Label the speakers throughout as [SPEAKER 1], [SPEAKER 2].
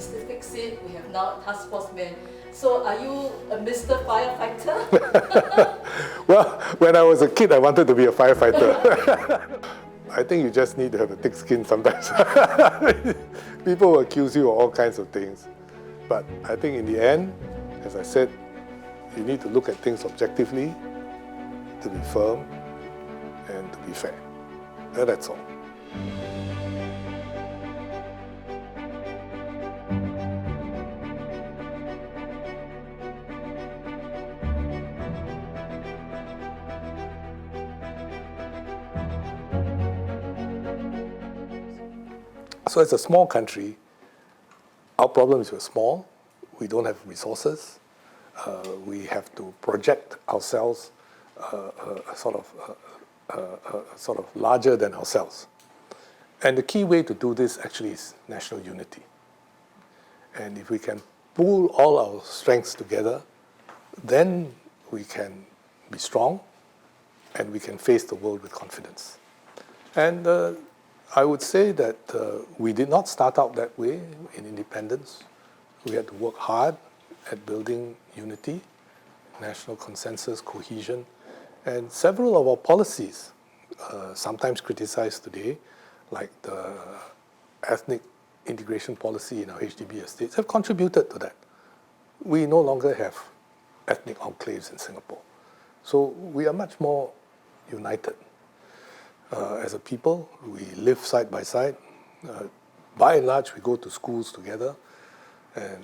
[SPEAKER 1] Mr. Fix-It, we have now Task Force Man. So are you a Mr. Firefighter?
[SPEAKER 2] Well, when I was a kid, I wanted to be a firefighter. I think you just need to have a thick skin sometimes. People will accuse you of all kinds of things. But I think in the end, as I said, you need to look at things objectively, to be firm, and to be fair. And that's all. So as a small country, our problem is we're small, we don't have resources, we have to project ourselves sort of larger than ourselves. And the key way to do this actually is national unity. And if we can pool all our strengths together, then we can be strong and we can face the world with confidence. And I would say that we did not start out that way in independence. We had to work hard at building unity, national consensus, cohesion, and several of our policies, sometimes criticized today, like the ethnic integration policy in our HDB estates, have contributed to that. We no longer have ethnic enclaves in Singapore. So we are much more united. As a people, we live side by side. By and large, we go to schools together, and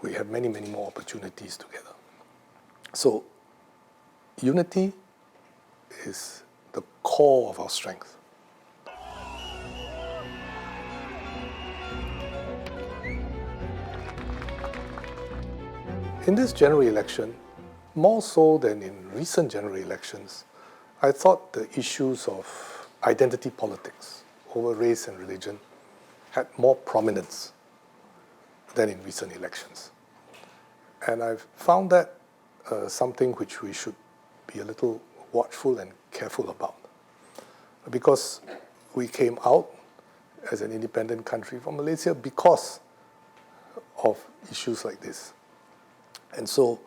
[SPEAKER 2] we have many, many more opportunities together. So unity is the core of our strength. In this general election, more so than in recent general elections, I thought the issues of identity politics over race and religion had more prominence than in recent elections. And I've found that something which we should be a little watchful and careful about. Because we came out as an independent country from Malaysia because of issues like this. And so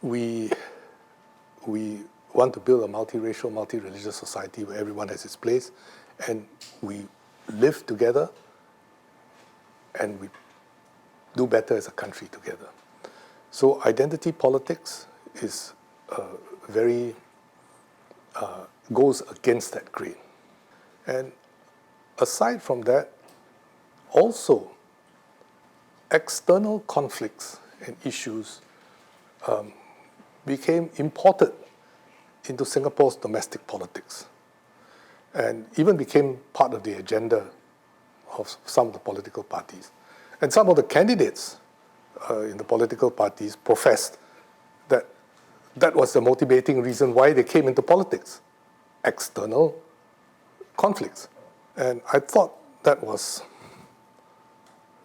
[SPEAKER 2] we want to build a multiracial, multi-religious society where everyone has its place, and we live together, and we do better as a country together. So identity politics is goes against that grain. And aside from that, also external conflicts and issues became imported into Singapore's domestic politics, and even became part of the agenda of some of the political parties. And some of the candidates in the political parties professed that that was the motivating reason why they came into politics, external conflicts. And I thought that was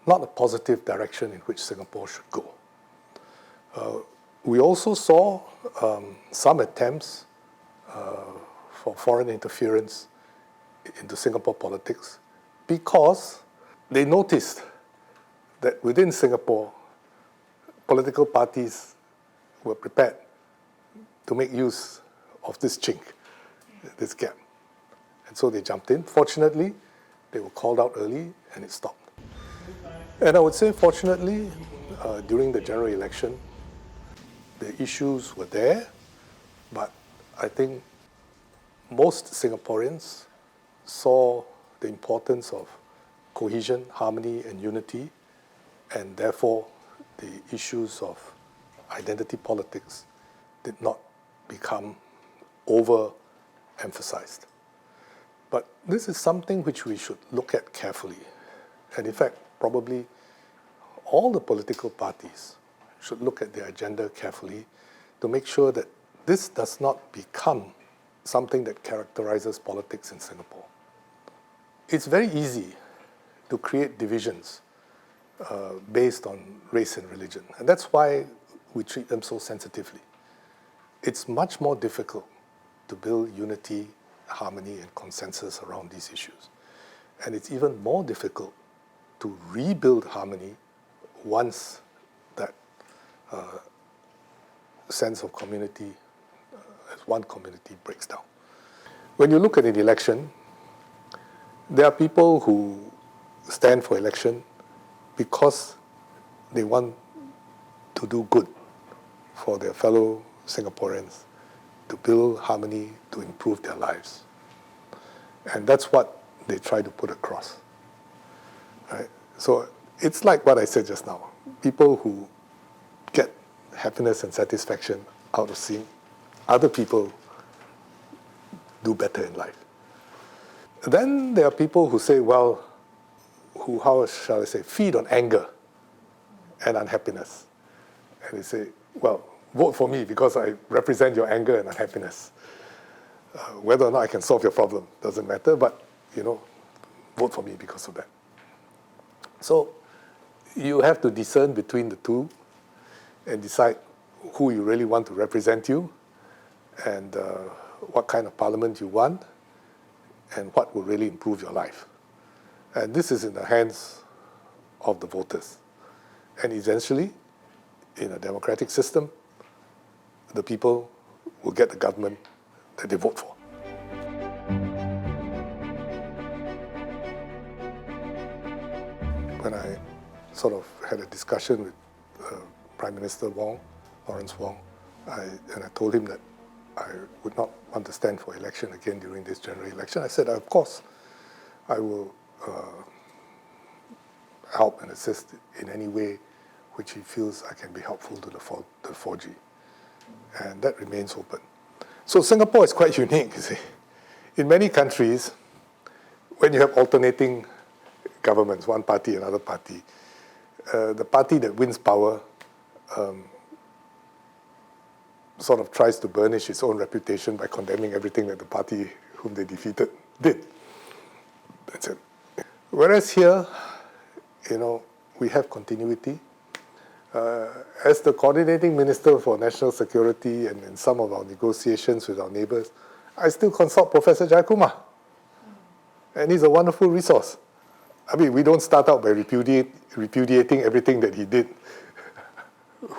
[SPEAKER 2] not a positive direction in which Singapore should go. We also saw some attempts for foreign interference into Singapore politics because they noticed that within Singapore, political parties were prepared to make use of this chink, this gap. And so they jumped in. Fortunately, they were called out early and it stopped. And I would say, fortunately, during the general election, the issues were there, but I think most Singaporeans saw the importance of cohesion, harmony, and unity, and therefore the issues of identity politics did not become overemphasized. But this is something which we should look at carefully. And in fact, probably all the political parties should look at their agenda carefully to make sure that this does not become something that characterizes politics in Singapore. It's very easy to create divisions based on race and religion, and that's why we treat them so sensitively. It's much more difficult to build unity, harmony, and consensus around these issues. And it's even more difficult to rebuild harmony once that sense of community, as one community breaks down. When you look at an election, there are people who stand for election because they want to do good for their fellow Singaporeans, to build harmony, to improve their lives. And that's what they try to put across. Right? So it's like what I said just now. People who get happiness and satisfaction out of seeing other people do better in life. Then there are people who say, well, who, how shall I say, feed on anger and unhappiness. And they say, well, vote for me because I represent your anger and unhappiness. Whether or not I can solve your problem doesn't matter, but, vote for me because of that. So you have to discern between the two and decide who you really want to represent you and what kind of parliament you want and what will really improve your life. And this is in the hands of the voters. And essentially, in a democratic system, the people will get the government that they vote for. When I sort of had a discussion with Prime Minister Wong, Lawrence Wong, and I told him that I would not want to stand for election again during this general election. I said, of course, I will help and assist in any way which he feels I can be helpful to the 4G. And that remains open. So Singapore is quite unique, you see. In many countries, when you have alternating governments, one party, another party, the party that wins power sort of tries to burnish its own reputation by condemning everything that the party whom they defeated did. That's it. Whereas here, we have continuity. As the coordinating minister for national security and in some of our negotiations with our neighbors, I still consult Professor Jayakumar. And he's a wonderful resource. I mean, we don't start out by repudiating everything that he did.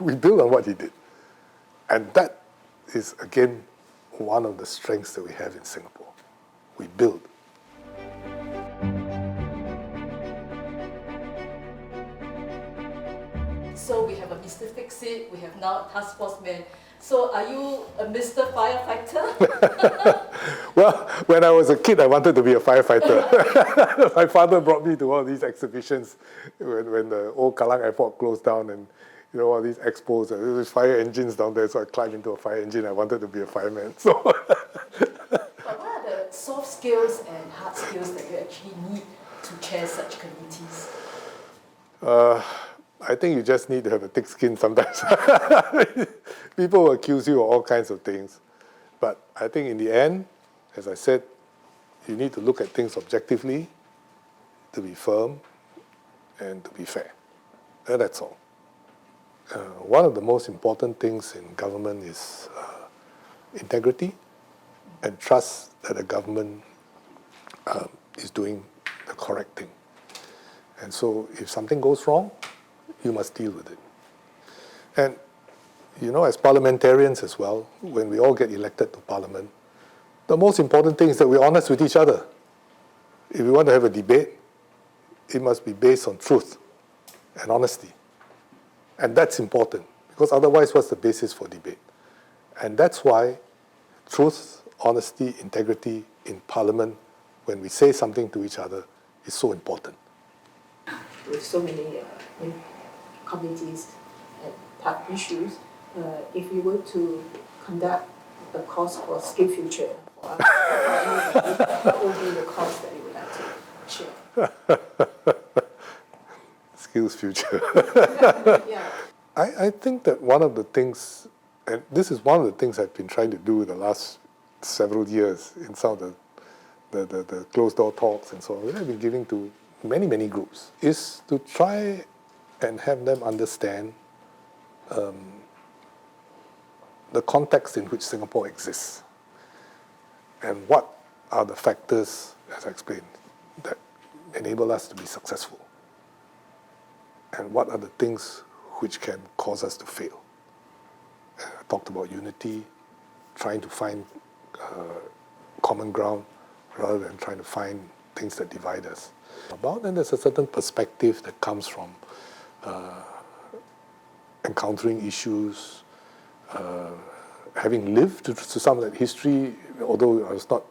[SPEAKER 2] We build on what he did. And that is, again, one of the strengths that we have in Singapore. We build.
[SPEAKER 1] So we have a Mr. Fix-It, we have now Task Force Man. So are you a Mr. Firefighter?
[SPEAKER 2] Well, when I was a kid, I wanted to be a firefighter. My father brought me to all these exhibitions when the old Kallang airport closed down and all these expos, there was fire engines down there, so I climbed into a fire engine. I wanted to be a fireman. So.
[SPEAKER 1] But what are the soft skills and hard skills that you actually need to chair such committees?
[SPEAKER 2] I think you just need to have a thick skin sometimes. People will accuse you of all kinds of things. But I think in the end, as I said, you need to look at things objectively, to be firm, and to be fair. And that's all. One of the most important things in government is integrity and trust that the government is doing the correct thing. And so if something goes wrong, you must deal with it. And, as parliamentarians as well, when we all get elected to parliament, the most important thing is that we're honest with each other. If we want to have a debate, it must be based on truth and honesty. And that's important, because otherwise, what's the basis for debate? And that's why truth, honesty, integrity in parliament, when we say something to each other, is so important.
[SPEAKER 3] With so many committees and top issues, if you were to conduct a course for Skill Future for us, what would be the course that you would like to share?
[SPEAKER 2] Skills Future.
[SPEAKER 3] Yeah.
[SPEAKER 2] I think that one of the things, and this is one of the things I've been trying to do in the last several years in some of the closed-door talks and so on, that I've been giving to many, many groups, is to try and have them understand the context in which Singapore exists and what are the factors, as I explained, that enable us to be successful. and what are the things which can cause us to fail. I talked about unity, trying to find common ground rather than trying to find things that divide us. And there's a certain perspective that comes from encountering issues, having lived through some of that history, although I was not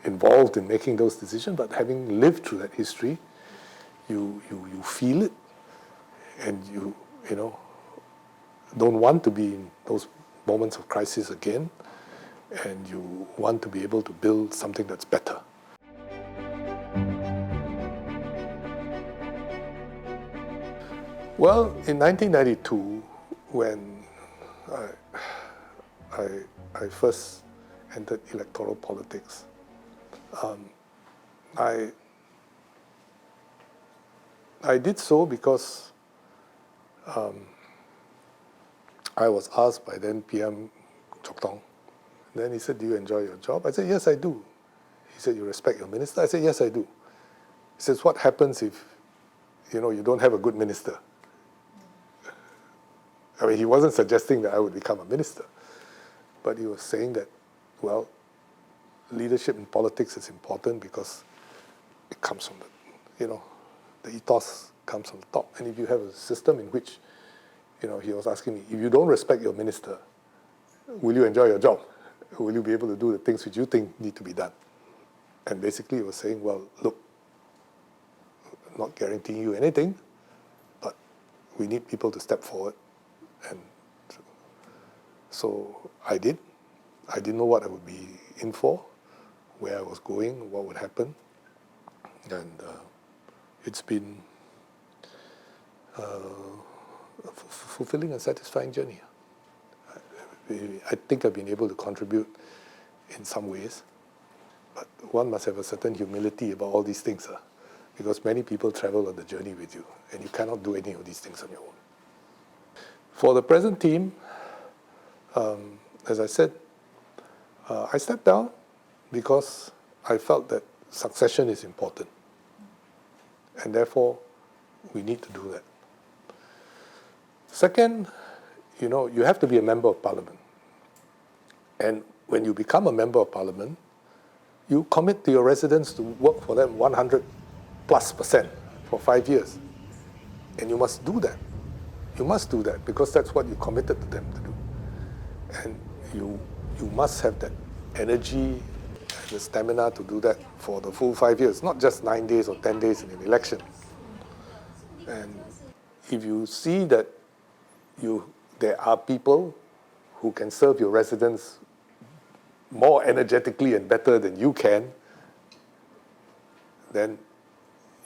[SPEAKER 2] involved in making those decisions, but having lived through that history, you feel it, and you don't want to be in those moments of crisis again, and you want to be able to build something that's better. Well, in 1992, when I first entered electoral politics, I did so because I was asked by then PM Chok Tong. Then he said, "Do you enjoy your job?" I said, "Yes, I do." He said, "You respect your minister?" I said, "Yes, I do." He says, "What happens if you don't have a good minister?" I mean, he wasn't suggesting that I would become a minister, but he was saying that, well, leadership in politics is important because it comes from the ethos comes from the top. And if you have a system in which, he was asking me, if you don't respect your minister, will you enjoy your job? Will you be able to do the things which you think need to be done? And basically he was saying, well, look, I'm not guaranteeing you anything, but we need people to step forward. And so I did. I didn't know what I would be in for, where I was going, what would happen. And it's been a fulfilling and satisfying journey. I think I've been able to contribute in some ways, but one must have a certain humility about all these things, because many people travel on the journey with you, and you cannot do any of these things on your own. For the present team, as I said, I stepped down because I felt that succession is important, and therefore we need to do that. Second, you have to be a member of parliament. And when you become a member of parliament, you commit to your residents to work for them 100+% for 5 years. And you must do that. You must do that because that's what you committed to them to do. And you must have that energy and the stamina to do that for the full 5 years, not just 9 days or 10 days in an election. And if you see that there are people who can serve your residents more energetically and better than you can, then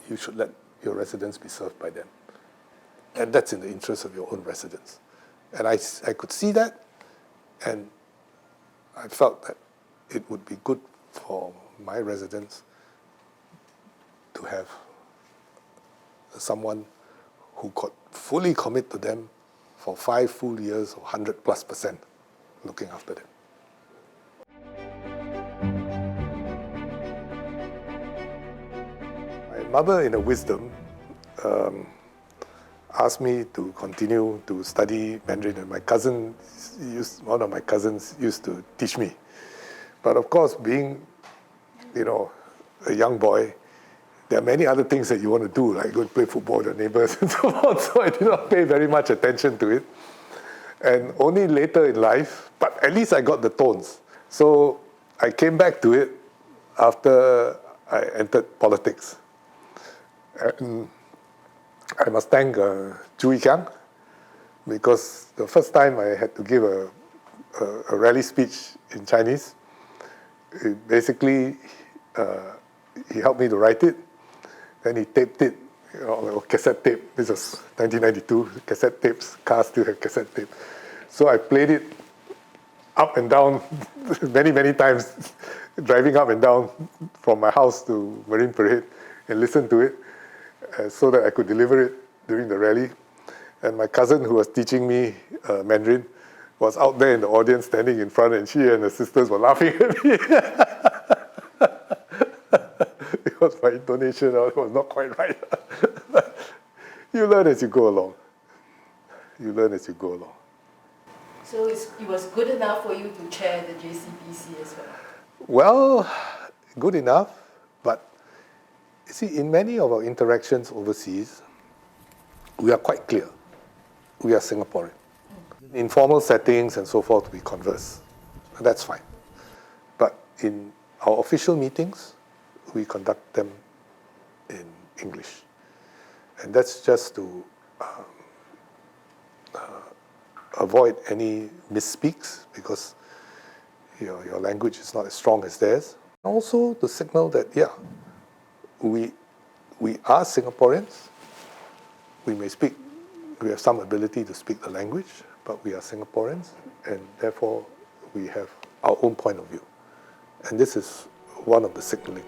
[SPEAKER 2] you should let your residents be served by them. And that's in the interest of your own residents. And I could see that, and I felt that it would be good for my residents to have someone who could fully commit to them for 5 full years or 100+% looking after them. My mother, in her wisdom, asked me to continue to study Mandarin, and one of my cousins used to teach me. But of course, being, a young boy, there are many other things that you want to do, like go and play football with your neighbors and so on. So I did not pay very much attention to it. And only later in life, but at least I got the tones. So I came back to it after I entered politics. And I must thank Chu Kiang, because the first time I had to give a rally speech in Chinese, basically he helped me to write it. Then he taped it, cassette tape. This was 1992, cassette tapes. Cars still have cassette tape. So I played it up and down many, many times, driving up and down from my house to Marine Parade, and listened to it so that I could deliver it during the rally. And my cousin, who was teaching me Mandarin, was out there in the audience standing in front, and she and her sisters were laughing at me. Because my intonation was not quite right. You learn as you go along. You learn as you go along.
[SPEAKER 1] So it was good enough for you to chair the JCBC as well?
[SPEAKER 2] Well, good enough, but you see, in many of our interactions overseas, we are quite clear. We are Singaporean. In formal settings and so forth, we converse. That's fine. But in our official meetings, we conduct them in English. And that's just to avoid any misspeaks, because your language is not as strong as theirs. Also to signal that, yeah, we are Singaporeans. We have some ability to speak the language, but we are Singaporeans, and therefore we have our own point of view. And this is one of the signaling.